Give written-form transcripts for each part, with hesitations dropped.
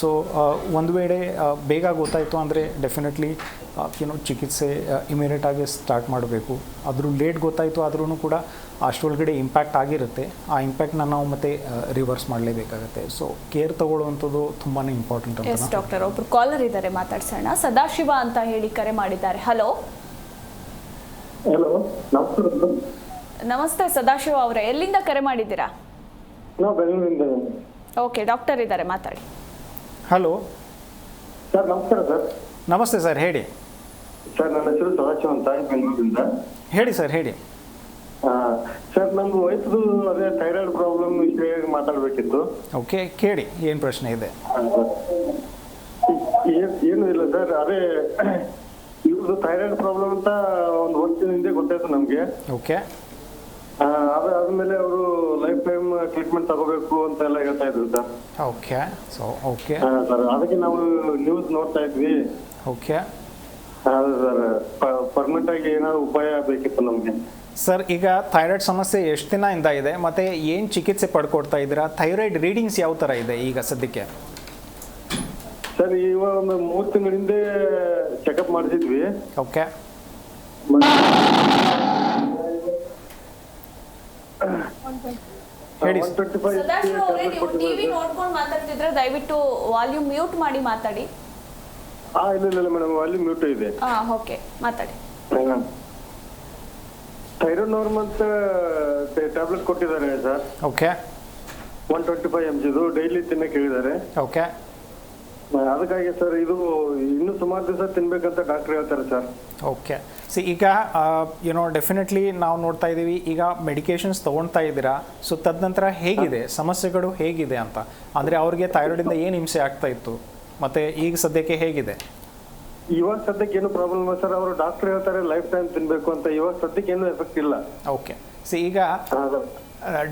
So ಒಂದು ವೇಳೆ ಬೇಗ ಗೊತ್ತಾಯಿತು ಅಂದರೆ ಡೆಫಿನೆಟ್ಲಿ ಚಿಕಿತ್ಸೆ ಇಮಿಡಿಯೇಟಾಗಿ ಸ್ಟಾರ್ಟ್ ಮಾಡಬೇಕು. ಆದರೂ ಲೇಟ್ ಗೊತ್ತಾಯಿತು ಆದ್ರೂ ಕೂಡ ಅಷ್ಟರೊಳಗಡೆ ಇಂಪ್ಯಾಕ್ಟ್ ಆಗಿರುತ್ತೆ. ಆ ಇಂಪ್ಯಾಕ್ಟ್ನ ನಾವು ಮತ್ತೆ ರಿವರ್ಸ್ ಮಾಡಲೇಬೇಕಾಗುತ್ತೆ. ಸೊ ಕೇರ್ ತಗೊಳ್ಳುವಂಥದ್ದು ತುಂಬಾ ಇಂಪಾರ್ಟೆಂಟ್ ಅಂತ. ಡಾಕ್ಟರ್, ಒಬ್ರು ಕಾಲರ್ ಇದ್ದಾರೆ, ಮಾತಾಡ್ಸೋಣ. ಸದಾಶಿವ ಅಂತ ಹೇಳಿ ಕರೆ ಮಾಡಿದ್ದಾರೆ. ಹಲೋ ಹಲೋ, ನಮಸ್ತೆ ಸದಾಶಿವ ಅವರೇ, ಎಲ್ಲಿಂದ ಕರೆ ಮಾಡಿದ್ದೀರಾ? ನಾವು ಬೆಂಗಳೂರಿಂದ. ಓಕೆ, ಡಾಕ್ಟರ್ ಇದ್ದಾರೆ, ಮಾತಾಡಿ. ಹಲೋ ಸರ್, ನಮಸ್ಕಾರ ಸರ್. ನಮಸ್ತೆ ಸರ್, ಹೇಳಿ. ಸರ್, ನನ್ನ ಹೆಸರು ಸದಾಶಿವ ಅಂತ, ಬೆಂಗಳೂರಿಂದ. ಹೇಳಿ ಸರ್, ಹೇಳಿ. ಸರ್, ನಮ್ದು ವಯಸ್ಸು ಅದೇ ಥೈರಾಯ್ಡ್ ಪ್ರಾಬ್ಲಮ್ ವಿಷಯ ಮಾತಾಡಬೇಕಿತ್ತು. ಓಕೆ, ಕೇಳಿ, ಏನು ಪ್ರಶ್ನೆ ಇದೆ? ಏನು ಇಲ್ಲ ಸರ್, ಅದೇ ಇವ್ರದ್ದು ಥೈರಾಯ್ಡ್ ಪ್ರಾಬ್ಲಮ್ ಅಂತ ಒಂದು ವರ್ಷದ ಹಿಂದೆ ಗೊತ್ತಾಯ್ತು ನಮ್ಗೆ. ಓಕೆ. ಅದಾದ್ಮೇಲೆ ಅವರು ಲೈಫ್ ಟೈಮ್ ಟ್ರೀಟ್ಮೆಂಟ್ ತಗೋಬೇಕು ಅಂತ ಎಲ್ಲ ಹೇಳ್ತಾ ಇದ್ರು sir. Okay. So okay sir, ಅದಕ್ಕೆ ನಾವು ನ್ಯೂಸ್ ನೋಡ್ತಾ ಇದ್ವಿ. ಓಕೆ ಸರ್, ಪರ್ಮನೆಂಟ್ ಆಗಿ ಏನಾದ್ರು ಉಪಾಯ ಬೇಕಿತ್ತು ನಮ್ಗೆ. ಸರ್, ಈಗ ಥೈರಾಯ್ಡ್ ಸಮಸ್ಯೆ ಎಷ್ಟು ದಿನದಿಂದ ಇದೆ ಮತ್ತು ಏನು ಚಿಕಿತ್ಸೆ ಪಡ್ಕೊಡ್ತಾ ಇದ್ದೀರಾ? ಥೈರಾಯ್ಡ್ ರೀಡಿಂಗ್ಸ್ ಯಾವ ಥರ ಇದೆ ಈಗ ಸದ್ಯಕ್ಕೆ? ಸರ್, ಇವಾಗ ಒಂದು 3 ತಿಂಗಳ ಹಿಂದೆ ಚೆಕಪ್ ಮಾಡಿಸಿದ್ವಿ. ಓಕೆ. ಹೇಳಿ. ಟಿವಿ ನೋಡ್ಕೊಂಡು ಮಾತಾಡ್ತಿದ್ರೆ ದಯವಿಟ್ಟು ವಾಲ್ಯೂಮ್ ಮ್ಯೂಟ್ ಮಾಡಿ ಮಾತಾಡಿ. ಇಲ್ಲ ಮೇಡಮ್, ವಾಲ್ಯೂಮ್ ಮ್ಯೂಟ್ ಇದೆ. ಓಕೆ, ಮಾತಾಡಿ. ಥೈರಾಯ್ಡ್ ನಾರ್ಮ್ ಅಂತ ಟ್ಯಾಬ್ಲೆಟ್ ಕೊಟ್ಟಿದ್ದಾರೆ ಸರ್. ಓಕೆ. 125 mg ಡೈಲಿ ತಿನ್ನಕ್ಕೆ ಹೇಳಿದ್ದಾರೆ. ಓಕೆ. ಅದಕ್ಕಾಗಿ ಸರ್, ಇದು ಇನ್ನೂ ಸುಮಾರು ದಿವಸ ತಿನ್ಬೇಕಂತ ಡಾಕ್ಟರ್ ಹೇಳ್ತಾರೆ ಸರ್. ಓಕೆ. ಈಗ ಡೆಫಿನೆಟ್ಲಿ ನಾವು ನೋಡ್ತಾ ಇದ್ದೀವಿ, ಈಗ ಮೆಡಿಕೇಶನ್ಸ್ ತೊಗೊಳ್ತಾ ಇದ್ದೀರಾ. ಸೊ ತದನಂತರ ಹೇಗಿದೆ, ಸಮಸ್ಯೆಗಳು ಹೇಗಿದೆ ಅಂತ? ಅಂದರೆ ಅವ್ರಿಗೆ ಥೈರಾಯ್ಡಿಂದ ಏನು ಹಿಂಸೆ ಆಗ್ತಾ ಇತ್ತು ಮತ್ತು ಈಗ ಸದ್ಯಕ್ಕೆ ಹೇಗಿದೆ? ಇವಾಗ ಸದ್ಯಕ್ಕೆ ಏನು ಪ್ರಾಬ್ಲಮ್ ಇಲ್ಲ ಸರ್. ಅವರು ಡಾಕ್ಟರ್ ಹೇಳ್ತಾರೆ ಲೈಫ್ ಟೈಮ್ ತಿನ್ಬೇಕು ಅಂತ. ಇವಾಗ ಸದ್ಯಕ್ಕೆ ಏನು ಎಫೆಕ್ಟ್ ಇಲ್ಲ. ಓಕೆ. ಈಗ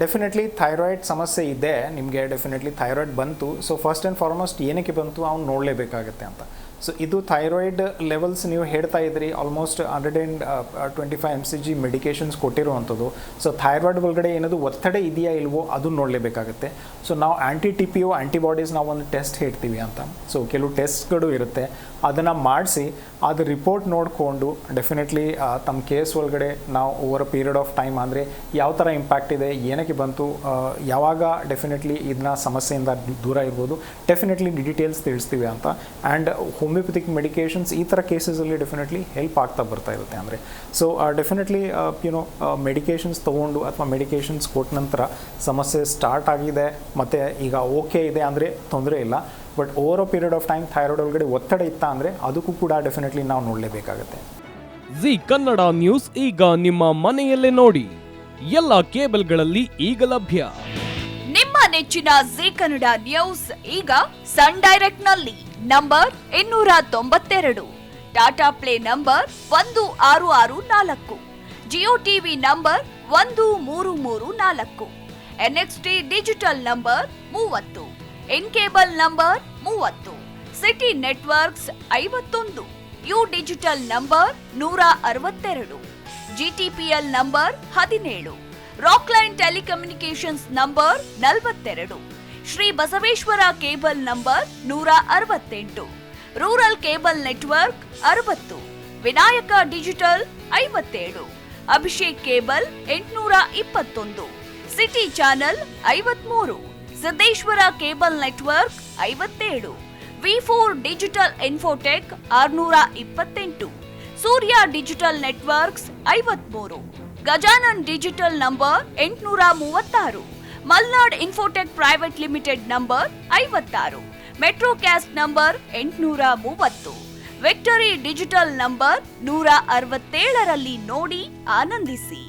ಡೆಫಿನೆಟ್ಲಿ ಥೈರಾಯ್ಡ್ ಸಮಸ್ಯೆ ಇದೆ ನಿಮಗೆ, ಡೆಫಿನೆಟ್ಲಿ ಥೈರಾಯ್ಡ್ ಬಂತು. ಸೊ ಫಸ್ಟ್ ಆ್ಯಂಡ್ ಫಾರ್ಮೋಸ್ಟ್ ಏನಕ್ಕೆ ಬಂತು ಅವ್ನು ನೋಡಲೇಬೇಕಾಗತ್ತೆ ಅಂತ. ಸೊ ಇದು ಥೈರಾಯ್ಡ್ ಲೆವೆಲ್ಸ್ ನೀವು ಹೇಳ್ತಾ ಇದ್ರಿ, ಆಲ್ಮೋಸ್ಟ್ 125 mg ಮೆಡಿಕೇಷನ್ಸ್ ಕೊಟ್ಟಿರುವಂಥದ್ದು. ಸೊ ಥೈರಾಯ್ಡ್ ಒಳಗಡೆ ಏನದು ಒತ್ತಡ ಇದೆಯಾ ಇಲ್ವೋ ಅದು ನೋಡಲೇಬೇಕಾಗುತ್ತೆ. ಸೊ ನಾವು ಆ್ಯಂಟಿ-TPO ಆ್ಯಂಟಿಬಾಡೀಸ್ ನಾವು ಒಂದು ಟೆಸ್ಟ್ ಹೇಳ್ತೀವಿ ಅಂತ. ಸೊ ಕೆಲವು ಟೆಸ್ಟ್ಗಳು ಇರುತ್ತೆ, ಅದನ್ನು ಮಾಡಿಸಿ ಅದು ರಿಪೋರ್ಟ್ ನೋಡಿಕೊಂಡು ಡೆಫಿನೆಟ್ಲಿ ತಮ್ಮ ಕೇಸ್ ಒಳಗಡೆ ನಾವು over a period of time ಅಂದರೆ ಯಾವ ಥರ ಇಂಪ್ಯಾಕ್ಟ್ ಇದೆ, ಏನಕ್ಕೆ ಬಂತು, ಯಾವಾಗ ಡೆಫಿನೆಟ್ಲಿ ಇದನ್ನ ಸಮಸ್ಯೆಯಿಂದ ದೂರ ಇರ್ಬೋದು, ಡೆಫಿನೆಟ್ಲಿ ಡೀಟೇಲ್ಸ್ ತಿಳಿಸ್ತೀವಿ ಅಂತ. ಆ್ಯಂಡ್ ಹೋಮಿಯೋಪತಿಕ್ ಮೆಡಿಕೇಷನ್ಸ್ ಈ ಥರ ಕೇಸಸಲ್ಲಿ ಡೆಫಿನೆಟ್ಲಿ ಹೆಲ್ಪ್ ಆಗ್ತಾ ಬರ್ತಾ ಇರುತ್ತೆ ಅಂದರೆ. ಸೊ ಡೆಫಿನೆಟ್ಲಿ ಮೆಡಿಕೇಷನ್ಸ್ ತೊಗೊಂಡು ಅಥವಾ ಮೆಡಿಕೇಷನ್ಸ್ ಕೊಟ್ಟ ನಂತರ ಸಮಸ್ಯೆ ಸ್ಟಾರ್ಟ್ ಆಗಿದೆ ಮತ್ತು ಈಗ ಓಕೆ ಇದೆ ಅಂದರೆ ತೊಂದರೆ ಇಲ್ಲ. But over a period of time thyroid ಒಳಗಡೆ ಒತ್ತಡ ಇತ್ತ ಅಂದರೆ ಅದಕ್ಕೂ ಕೂಡ ಡೆಫಿನೆಟ್ಲಿ ನಾವು ನೋಡಲೇಬೇಕಾಗುತ್ತೆ. ಜಿ ಕನ್ನಡ ನ್ಯೂಸ್ ಈಗ ನಿಮ್ಮ ಮನೆಯಲ್ಲೇ ನೋಡಿ, ಎಲ್ಲ ಕೇಬಲ್ಗಳಲ್ಲಿ ಈಗ ಲಭ್ಯ. ನಿಮ್ಮ ನೆಚ್ಚಿನ ಜಿ ಕನ್ನಡ ನ್ಯೂಸ್ ಈಗ ಸನ್ ಡೈರೆಕ್ಟ್ ನಲ್ಲಿ number 292, Tata play number 1664, Jio TV number 1334, NXT digital number 30, in cable number 30, city networks 51, U digital number 162, GTPL number 17, Rockline telecommunications number 42, Shri Basaveshwara cable number 168, rural cable network 60, Vinayaka digital 57, Abhishek cable 821, city channel 53, Siddeshwara cable network 57, V4 digital Infotech 628, Surya digital networks 53, Gajanan digital number 836, Malnad Infotech private limited number 56, Metrocast number 830, Victory digital number 167ರಲ್ಲಿ ನೋಡಿ ಆನಂದಿಸಿ.